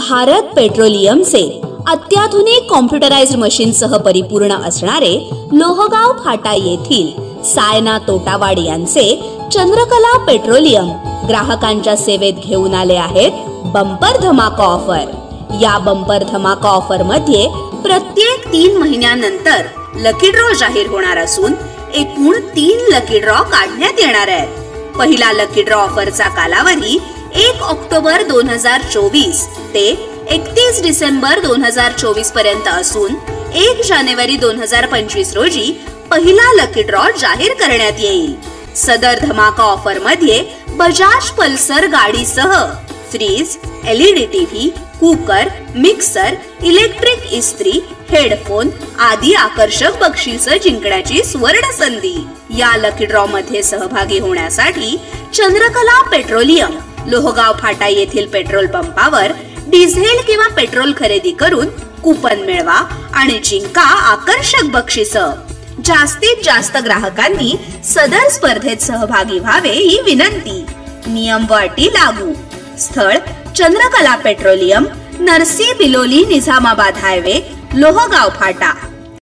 भारत पेट्रोलियमचे अत्याधुनिक कॉम्प्युटराइज्ड मशीनसह परिपूर्ण असणारे लोहगाव फाटा येथील सायना तोटावाड यांचे चंद्रकला पेट्रोलियम ग्राहकांच्या सेवेत घेऊन आले आहेत बंपर धमाका ऑफर। या बंपर धमाका ऑफर मध्ये प्रत्येक 3 महिन्यानंतर लकी ड्रॉ जाहीर होणार असून एकूण 3 लकी ड्रॉ काढण्यात येणार आहेत। पहिला लकी ड्रॉ ऑफरचा कालावधी 1 ऑक्टोबर 2024 ते 31 डिसेंबर 2024 पर्यंत असून 1 जानेवारी 2025 रोजी पहिला लकी ड्रॉ जाहीर करण्यात येईल। सदर धमाका ऑफर मध्ये बजाज पल्सर गाडीसह fridge, LED TV, cooker, mixer, electric इस्त्री, हेडफोन आदी आकर्षक बक्षिसं जिंकण्याची सुवर्ण संधी। या लकी ड्रॉ मध्ये सहभागी होण्यासाठी चंद्रकला पेट्रोलियम लोहगाव फाटा येथील पेट्रोल पंपावर डिझेल किंवा पेट्रोल खरेदी करून कुपन मिळवा आणि जिंका आकर्षक बक्षिसं। जास्तीत जास्त ग्राहकांनी सदर स्पर्धेत सहभागी व्हावे ही विनंती। नियम व अटी लागू। स्थळ चंद्रकला पेट्रोलियम, नरसी बिलोली निजामाबाद हायवे, लोहगाव फाटा।